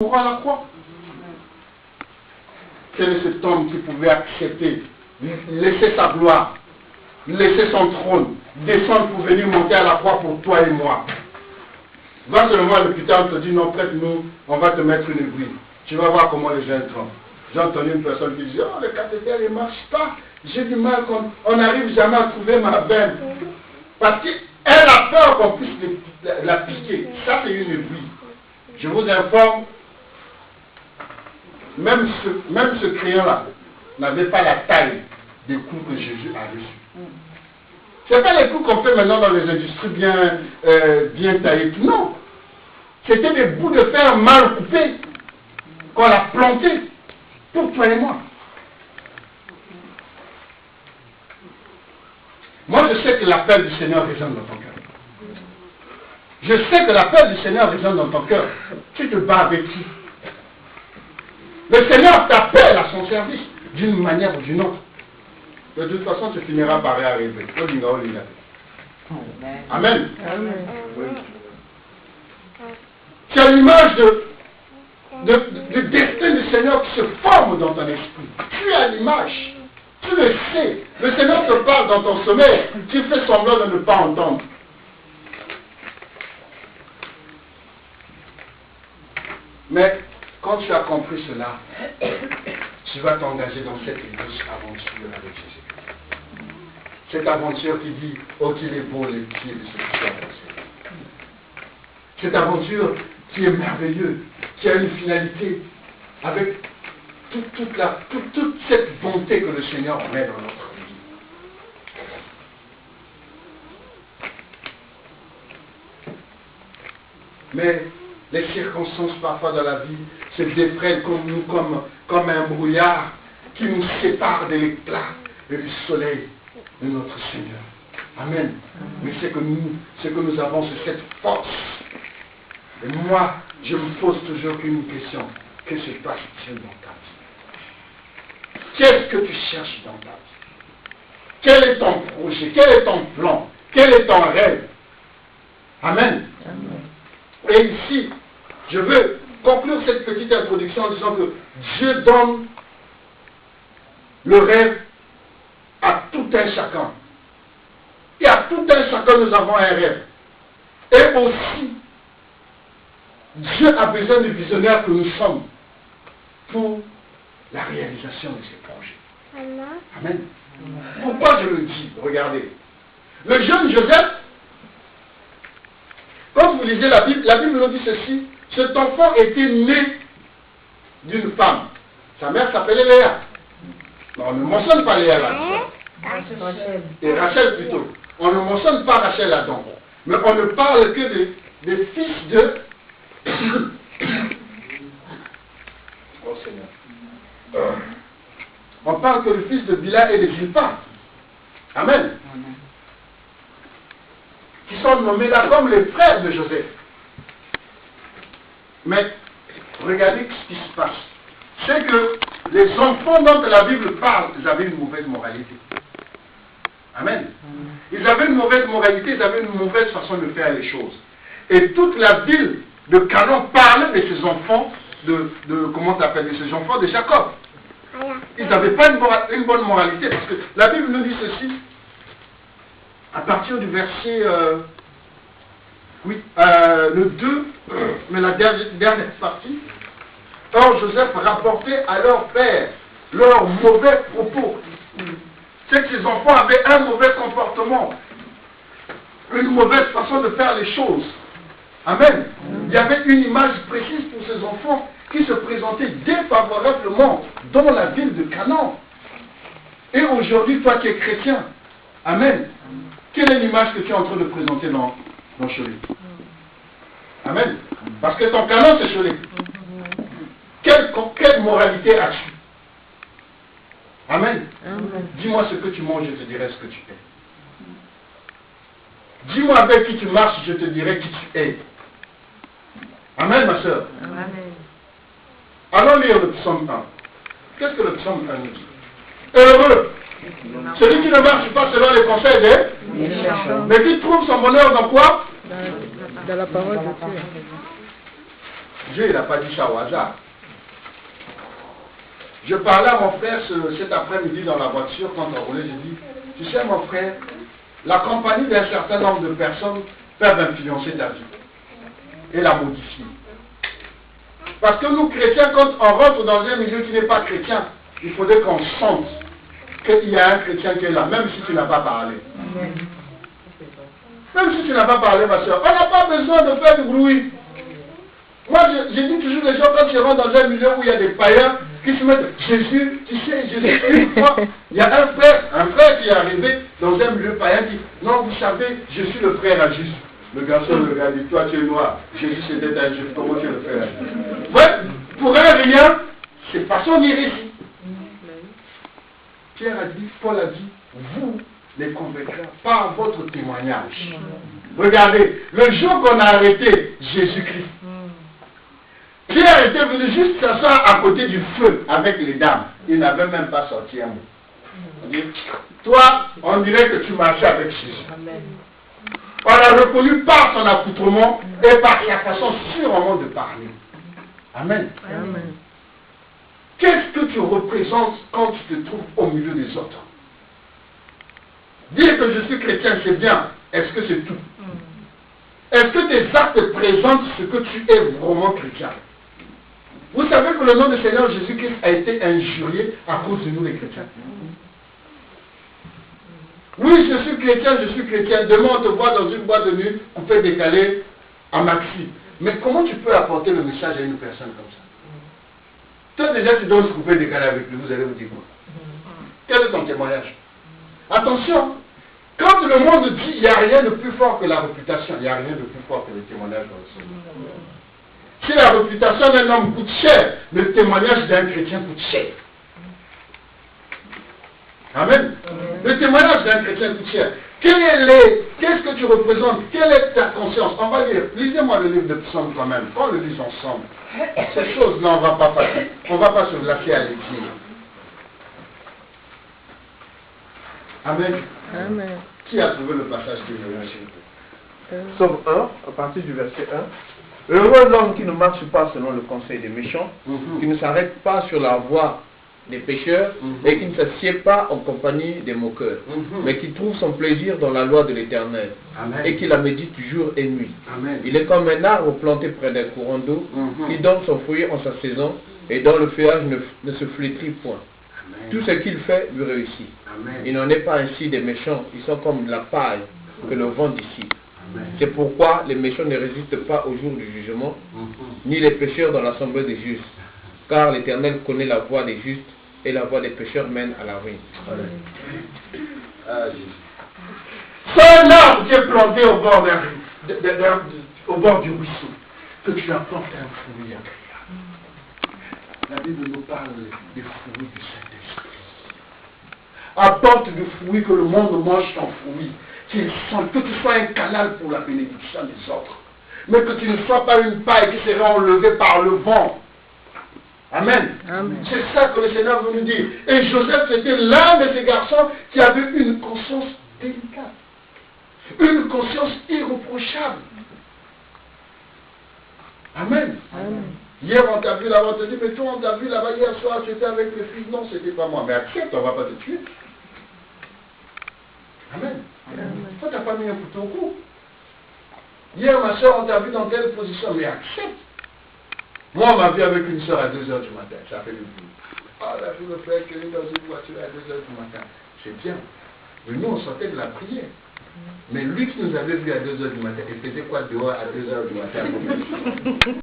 mourra à la croix. Quel est cet homme qui pouvait accepter, laisser sa gloire, laisser son trône, descendre pour venir monter à la croix pour toi et moi? Va seulement à l'hôpital, on te dit non, prête-nous, on va te mettre une aiguille. Tu vas voir comment les gens tremblent. J'ai entendu une personne qui disait, oh, le cathéter ne marche pas, j'ai du mal, on n'arrive jamais à trouver ma veine. Parce qu'elle a peur qu'on puisse la piquer. Ça, c'est une aiguille. Je vous informe, même ce crayon-là n'avait pas la taille des coups que Jésus a reçus. Ce n'est pas les coups qu'on fait maintenant dans les industries bien taillées. Non. C'était des bouts de fer mal coupés qu'on a plantés pour toi et moi. Moi, je sais que l'appel du Seigneur résonne dans ton cœur. Je sais que l'appel du Seigneur résonne dans ton cœur. Tu te bats avec qui? Le Seigneur t'appelle à son service d'une manière ou d'une autre. De toute façon, tu finiras par y arriver. Amen. Amen. Oui. Tu as l'image de destin du Seigneur qui se forme dans ton esprit. Tu as l'image. Tu le sais. Le Seigneur te parle dans ton sommeil. Tu fais semblant de ne pas entendre. Mais quand tu as compris cela, tu vas t'engager dans cette douce aventure avec Jésus. Cette aventure qui dit, oh qu'il est beau les pieds de ceux qui sont avancés. Cette aventure qui est merveilleuse, qui a une finalité, avec toute cette bonté que le Seigneur met dans notre vie. Mais les circonstances parfois dans la vie se défraient comme un brouillard qui nous sépare de l'éclat et du soleil de notre Seigneur. Amen. Mais c'est que nous avons, c'est cette force. Et moi, je me pose toujours qu'une question. Que se passe-t-il dans ta vie? Qu'est-ce que tu cherches dans ta vie? Quel est ton projet? Quel est ton plan? Quel est ton rêve? Amen. Amen. Et ici, je veux conclure cette petite introduction en disant que Dieu donne le rêve à tout un chacun. Et à tout un chacun, nous avons un rêve. Et aussi, Dieu a besoin du visionnaire que nous sommes pour la réalisation de ses projets. Amen. Pourquoi je le dis? Regardez. Le jeune Joseph, quand vous lisez la Bible nous dit ceci, cet enfant était né d'une femme. Sa mère s'appelait Léa. Non, on ne mentionne pas Léa là. Et Rachel plutôt. On ne mentionne pas Rachel là-dedans. Mais on ne parle que des fils de... Oh Seigneur. On parle que le fils de Bila et de Zilpa. Amen. Qui sont nommés là comme les frères de Joseph. Mais regardez ce qui se passe. C'est que les enfants dont la Bible parle, ils avaient une mauvaise moralité. Amen. Ils avaient une mauvaise moralité, ils avaient une mauvaise façon de faire les choses. Et toute la ville de Canaan parlait de ces enfants, comment on appelle, de ces enfants de Jacob. Ils n'avaient pas une bonne moralité, parce que la Bible nous dit ceci, à partir du verset, le 2, mais la dernière partie. Or Joseph rapportait à leur père leurs mauvais propos. C'est que ces enfants avaient un mauvais comportement, une mauvaise façon de faire les choses. Amen. Il y avait une image précise pour ces enfants qui se présentaient défavorablement dans la ville de Canaan. Et aujourd'hui, toi qui es chrétien, amen, quelle est l'image que tu es en train de présenter dans Cholet? Amen. Parce que ton Canaan, c'est Cholet. Quelle moralité as-tu? Amen. Dis-moi ce que tu manges, je te dirai ce que tu es. Dis-moi avec qui tu marches, je te dirai qui tu es. Amen, ma soeur. Amen. Allons lire le psaume 1. Qu'est-ce que le psaume 1 nous dit? Heureux celui qui ne marche pas selon les conseils des... Mais qui trouve son bonheur dans quoi? Dans la parole de Dieu. Dieu, il n'a pas dit ça au hasard. Je parlais à mon frère cet après-midi dans la voiture quand on roulait, j'ai dit, tu sais mon frère, la compagnie d'un certain nombre de personnes peuvent influencer ta vie et la modifier. Parce que nous chrétiens, quand on rentre dans un milieu qui n'est pas chrétien, il faudrait qu'on sente qu'il y a un chrétien qui est là, même si tu n'as pas parlé. Même si tu n'as pas parlé, ma soeur, on n'a pas besoin de faire du bruit. Moi, je dis toujours les gens, quand ils rentrent dans un milieu où il y a des païens qui se mettent, Jésus, tu sais, Jésus, une fois, il y a un frère qui est arrivé dans un milieu païen qui dit, non, vous savez, je suis le frère à Jésus. Le garçon le regarde, dit, toi tu es noir, Jésus c'était un juif, comment tu es le frère à Jésus? Ouais, pour un rien, c'est pas son hérésie. Pierre a dit, Paul a dit, vous, les convaincrez par votre témoignage. Regardez, le jour qu'on a arrêté Jésus-Christ, Pierre était venu juste s'asseoir à côté du feu avec les dames. Il n'avait même pas sorti un mot. Il dit, toi, on dirait que tu marchais avec Jésus. On l'a reconnu par son accoutrement et par sa façon sûrement de parler. Amen. Amen. Qu'est-ce que tu représentes quand tu te trouves au milieu des autres? Dire que je suis chrétien, c'est bien. Est-ce que c'est tout? Est-ce que tes actes présentent ce que tu es vraiment chrétien? Vous savez que le nom du Seigneur Jésus-Christ a été injurié à cause de nous les chrétiens. Oui, je suis chrétien. Demain on te voit dans une boîte de nuit, coupé, décalé, à maxi. Mais comment tu peux apporter le message à une personne comme ça? Toi déjà tu dois se couper, décalé avec lui, vous allez vous dire quoi? Quel est ton témoignage? Attention, quand le monde dit il n'y a rien de plus fort que la réputation, il n'y a rien de plus fort que le témoignage dans le Seigneur. Si la réputation d'un homme coûte cher, le témoignage d'un chrétien coûte cher. Amen. Le témoignage d'un chrétien coûte cher. Qu'est-ce que tu représentes? Quelle est ta conscience? On va lire. Lisez-moi le livre de Psaume quand même. On le lit ensemble. Ces choses-là, on ne va pas faire. On ne va pas se lasser à les dire. Amen. Amen. Qui a trouvé le passage de l'Évangile? Psaume 1, à partir du verset 1. Heureux l'homme qui ne marche pas selon le conseil des méchants, qui ne s'arrête pas sur la voie des pécheurs, et qui ne s'assied pas en compagnie des moqueurs, mais qui trouve son plaisir dans la loi de l'Éternel, et qui la médite jour et nuit. Amen. Il est comme un arbre planté près d'un courant d'eau, qui donne son fruit en sa saison, et dont le feuillage ne se flétrit point. Amen. Tout ce qu'il fait lui réussit. Amen. Il n'en est pas ainsi des méchants, ils sont comme de la paille que le vent dissipe. C'est pourquoi les méchants ne résistent pas au jour du jugement, ni les pécheurs dans l'assemblée des justes, car l'Éternel connaît la voie des justes, et la voie des pécheurs mène à la ruine. C'est un arbre qui est planté au bord du ruisseau, que tu apportes un fruit agréable. La Bible nous parle des fruits du Saint-Esprit. Apporte du fruit, que le monde mange ton fruit. Que tu sois un canal pour la bénédiction des autres. Mais que tu ne sois pas une paille qui serait enlevée par le vent. Amen. Amen. C'est ça que le Seigneur veut nous dire. Et Joseph, c'était l'un de ces garçons qui avait une conscience délicate. Une conscience irréprochable. Amen. Amen. Hier, on t'a vu là-bas, on te dit, mais toi, on t'a vu là-bas hier soir, tu étais avec les filles. Non, c'était pas moi. Mais accepte, on ne va pas te tuer. Amen. Toi, tu n'as pas mis un couteau au cou. Hier, ma soeur, on t'a vu dans telle position, mais accepte. Moi, on m'a vu avec une soeur à 2h du matin. Ça fait le bout. Ah, la fille, le frère qui est dans une voiture à 2h du matin. C'est bien. Mais nous, on sortait de la prière. Mais lui qui nous avait vu à 2h du matin, il faisait quoi dehors à 2h du matin?